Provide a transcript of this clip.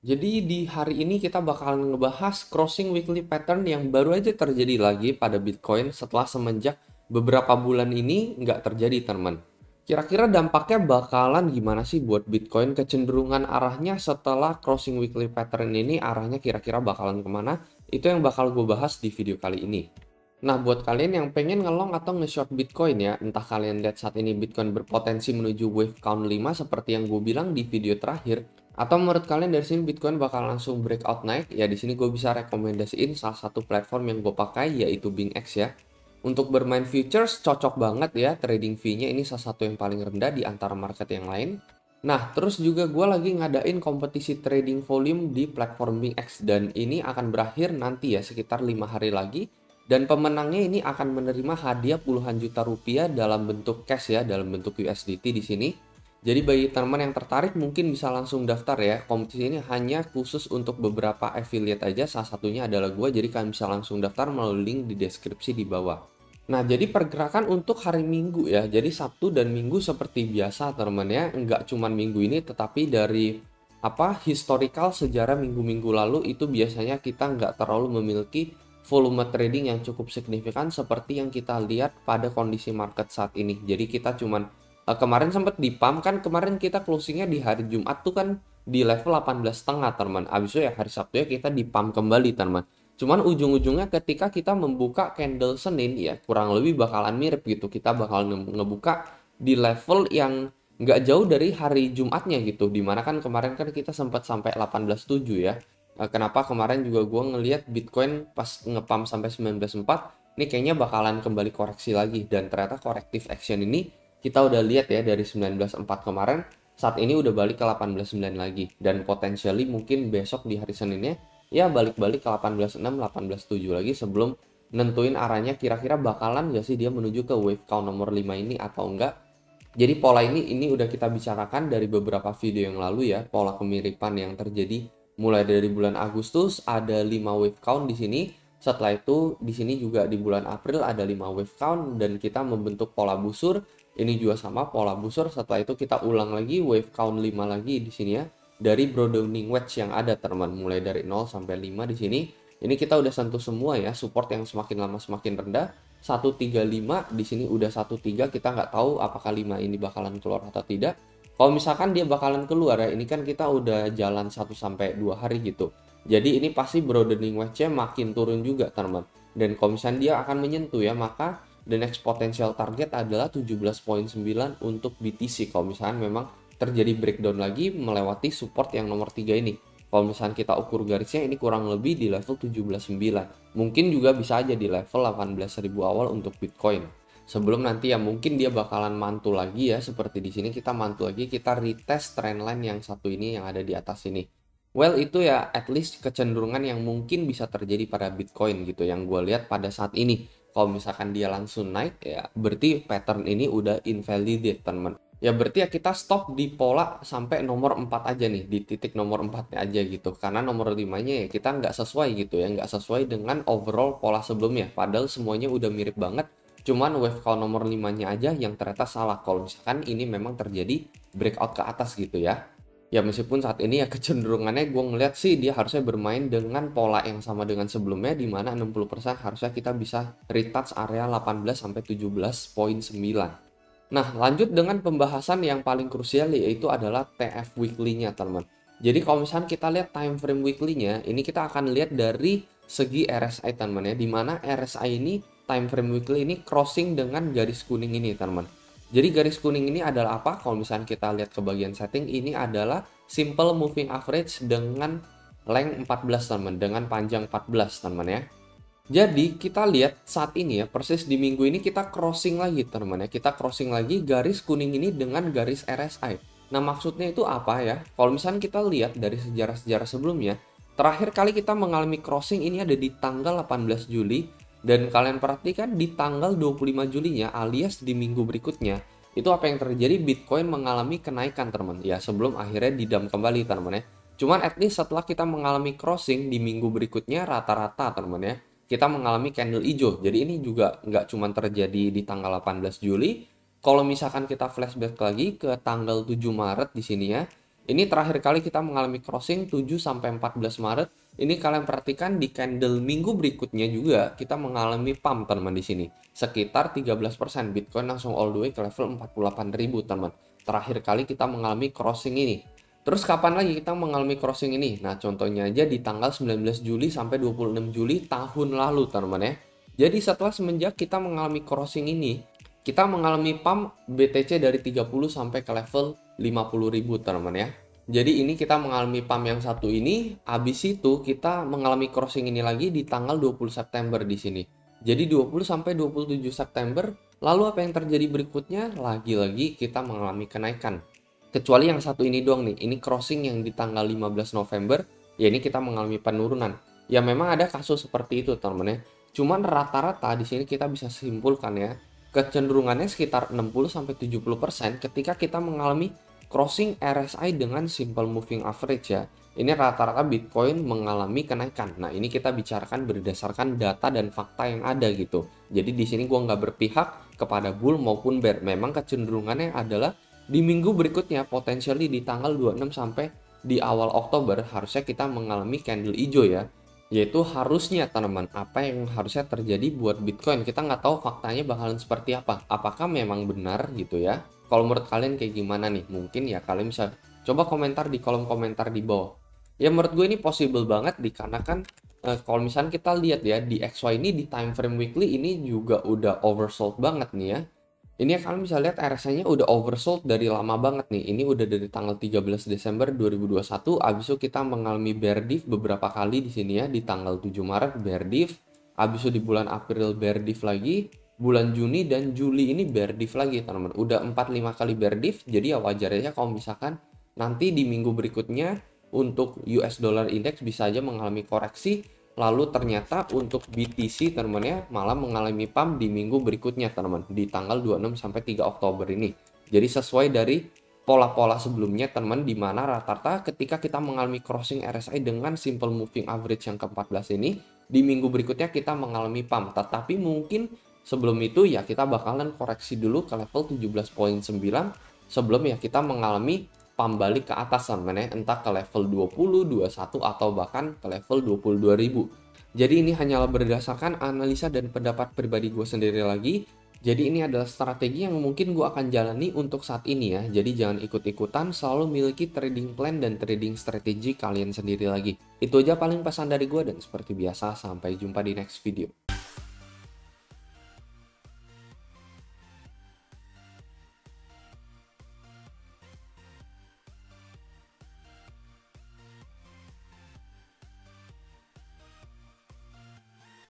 Jadi di hari ini kita bakalan ngebahas crossing weekly pattern yang baru aja terjadi lagi pada Bitcoin setelah semenjak beberapa bulan ini nggak terjadi teman. Kira-kira dampaknya bakalan gimana sih buat Bitcoin? Kecenderungan arahnya setelah crossing weekly pattern ini arahnya kira-kira bakalan kemana? Itu yang bakal gue bahas di video kali ini. Nah, buat kalian yang pengen ngelong atau nge-short Bitcoin ya, entah kalian lihat saat ini Bitcoin berpotensi menuju wave count 5 seperti yang gue bilang di video terakhir, atau menurut kalian dari sini Bitcoin bakal langsung breakout naik, ya di sini gue bisa rekomendasiin salah satu platform yang gue pakai yaitu BingX ya. Untuk bermain futures cocok banget ya, trading fee-nya ini salah satu yang paling rendah di antara market yang lain. Nah, terus juga gue lagi ngadain kompetisi trading volume di platform BingX dan ini akan berakhir nanti ya sekitar 5 hari lagi. Dan pemenangnya ini akan menerima hadiah puluhan juta rupiah dalam bentuk cash ya, dalam bentuk USDT di sini. Jadi bagi teman yang tertarik mungkin bisa langsung daftar ya. Kompetisi ini hanya khusus untuk beberapa affiliate aja, salah satunya adalah gue. Jadi kalian bisa langsung daftar melalui link di deskripsi di bawah. Nah, jadi pergerakan untuk hari Minggu ya. Jadi Sabtu dan Minggu seperti biasa teman ya. Nggak cuma minggu ini tetapi dari historical sejarah minggu-minggu lalu itu biasanya kita nggak terlalu memiliki volume trading yang cukup signifikan seperti yang kita lihat pada kondisi market saat ini. Jadi kita cuman kemarin sempat di pump kan, kemarin kita closingnya di hari Jumat tuh kan di level 18,5 teman. Abis itu ya hari Sabtu ya kita di pump kembali teman. Cuman ujung-ujungnya ketika kita membuka candle Senin ya kurang lebih bakalan mirip gitu. Kita bakal ngebuka di level yang nggak jauh dari hari Jumatnya gitu. Dimana kan kemarin kan kita sempat sampai 18,7 ya. Kenapa kemarin juga gue ngelihat Bitcoin pas ngepump sampai 19,4 ini kayaknya bakalan kembali koreksi lagi dan ternyata corrective action ini kita udah lihat ya dari 19,4 kemarin saat ini udah balik ke 18,9 lagi dan potentially mungkin besok di hari Seninnya ya balik-balik ke 18,6 18,7 lagi sebelum nentuin arahnya kira-kira bakalan gak sih dia menuju ke wave count nomor 5 ini atau enggak. Jadi pola ini udah kita bicarakan dari beberapa video yang lalu ya, pola kemiripan yang terjadi mulai dari bulan Agustus ada 5 wave count di sini. Setelah itu di sini juga di bulan April ada 5 wave count dan kita membentuk pola busur. Ini juga sama pola busur. Setelah itu kita ulang lagi wave count 5 lagi di sini ya. Dari broadening wedge yang ada teman, mulai dari 0 sampai 5 di sini. Ini kita udah sentuh semua ya, support yang semakin lama semakin rendah. 135 di sini udah 13, kita nggak tahu apakah 5 ini bakalan keluar atau tidak. Kalau misalkan dia bakalan keluar ya, ini kan kita udah jalan 1 sampai 2 hari gitu. Jadi ini pasti broadening wedge-nya makin turun juga teman. Dan kalau misalnya dia akan menyentuh ya, maka the next potential target adalah 17,9 untuk BTC. Kalau misalnya memang terjadi breakdown lagi melewati support yang nomor 3 ini. Kalau misalnya kita ukur garisnya ini kurang lebih di level 17,9. Mungkin juga bisa aja di level 18.000 awal untuk Bitcoin. Sebelum nanti ya mungkin dia bakalan mantul lagi ya seperti di sini kita mantul lagi, kita retest trendline yang satu ini yang ada di atas ini. Well itu ya at least kecenderungan yang mungkin bisa terjadi pada Bitcoin gitu yang gue lihat pada saat ini. Kalau misalkan dia langsung naik ya berarti pattern ini udah invalidate teman. Ya berarti ya kita stop di pola sampai nomor 4 aja nih, di titik nomor 4 aja gitu. Karena nomor 5-nya ya kita nggak sesuai gitu ya, nggak sesuai dengan overall pola sebelumnya. Padahal semuanya udah mirip banget, cuman wave count nomor 5-nya aja yang ternyata salah. Kalau misalkan ini memang terjadi breakout ke atas gitu ya. Ya meskipun saat ini ya kecenderungannya gue ngeliat sih dia harusnya bermain dengan pola yang sama dengan sebelumnya di mana 60% harusnya kita bisa retouch area 18 sampai 17,9. Nah, lanjut dengan pembahasan yang paling krusial yaitu adalah TF weekly-nya, teman. Jadi kalau misalnya kita lihat time frame weekly-nya, ini kita akan lihat dari segi RSI, teman ya. Di mana RSI ini, time frame weekly ini crossing dengan garis kuning ini, teman. Jadi garis kuning ini adalah apa? Kalau misalnya kita lihat ke bagian setting, ini adalah simple moving average dengan length 14, teman. Dengan panjang 14, teman ya. Jadi kita lihat saat ini ya, persis di minggu ini kita crossing lagi teman ya. Kita crossing lagi garis kuning ini dengan garis RSI. Nah maksudnya itu apa ya? Kalau misalnya kita lihat dari sejarah-sejarah sebelumnya, terakhir kali kita mengalami crossing ini ada di tanggal 18 Juli. Dan kalian perhatikan di tanggal 25 Julinya alias di minggu berikutnya. Itu apa yang terjadi, Bitcoin mengalami kenaikan teman. Ya sebelum akhirnya didam kembali teman ya. Cuman at least setelah kita mengalami crossing di minggu berikutnya rata-rata teman ya kita mengalami candle hijau. Jadi ini juga nggak cuma terjadi di tanggal 18 Juli. Kalau misalkan kita flashback lagi ke tanggal 7 Maret di sini ya, Ini terakhir kali kita mengalami crossing 7 sampai 14 Maret. Ini kalian perhatikan di candle minggu berikutnya juga kita mengalami pump teman di sini. Sekitar 13% Bitcoin langsung all the way ke level 48.000 teman. Terakhir kali kita mengalami crossing ini. Terus kapan lagi kita mengalami crossing ini? Nah, contohnya aja di tanggal 19 Juli sampai 26 Juli tahun lalu teman ya. Jadi setelah semenjak kita mengalami crossing ini, kita mengalami pump BTC dari 30 sampai ke level 50.000 teman ya. Jadi ini kita mengalami pump yang satu ini, habis itu kita mengalami crossing ini lagi di tanggal 20 September di sini. Jadi 20 sampai 27 September, lalu apa yang terjadi berikutnya? Lagi-lagi kita mengalami kenaikan. Kecuali yang satu ini doang nih, ini crossing yang di tanggal 15 November, ya ini kita mengalami penurunan. Ya memang ada kasus seperti itu teman ya. Cuman rata-rata di sini kita bisa simpulkan ya, kecenderungannya sekitar 60-70% ketika kita mengalami crossing RSI dengan simple moving average ya. Ini rata-rata Bitcoin mengalami kenaikan. Nah, ini kita bicarakan berdasarkan data dan fakta yang ada gitu. Jadi di sini gua nggak berpihak kepada bull maupun bear. Memang kecenderungannya adalah di minggu berikutnya potensially di tanggal 26 sampai di awal Oktober harusnya kita mengalami candle hijau ya. Yaitu harusnya teman-teman, apa yang harusnya terjadi buat Bitcoin. Kita nggak tahu faktanya bakalan seperti apa. Apakah memang benar gitu ya? Kalau menurut kalian kayak gimana nih? Mungkin ya kalian bisa coba komentar di kolom komentar di bawah. Ya menurut gue ini possible banget dikarenakan kalau misalnya kita lihat ya di XY ini di time frame weekly ini juga udah oversold banget nih ya. Ini kalian bisa lihat RSI-nya udah oversold dari lama banget nih. Ini udah dari tanggal 13 Desember 2021. Abis itu kita mengalami bear div beberapa kali di sini ya. Di tanggal 7 Maret bear div. Abis itu di bulan April bear div lagi. Bulan Juni dan Juli ini bear div lagi teman-teman. Udah 4-5 kali bear div. Jadi ya wajar aja kalau misalkan nanti di minggu berikutnya untuk US dollar index bisa aja mengalami koreksi. Lalu ternyata untuk BTC teman-teman ya malah mengalami pump di minggu berikutnya teman-teman di tanggal 26 sampai 3 Oktober ini. Jadi sesuai dari pola-pola sebelumnya teman-teman di mana rata-rata ketika kita mengalami crossing RSI dengan simple moving average yang ke-14 ini di minggu berikutnya kita mengalami pump. Tetapi mungkin sebelum itu ya kita bakalan koreksi dulu ke level 17.9 sebelum ya kita mengalami pump balik ke atas teman ya, entah ke level 20, 21 atau bahkan ke level 22.000. Jadi ini hanyalah berdasarkan analisa dan pendapat pribadi gue sendiri lagi. Jadi ini adalah strategi yang mungkin gue akan jalani untuk saat ini ya. Jadi jangan ikut-ikutan, selalu miliki trading plan dan trading strategi kalian sendiri lagi. Itu aja paling pesan dari gue dan seperti biasa sampai jumpa di next video.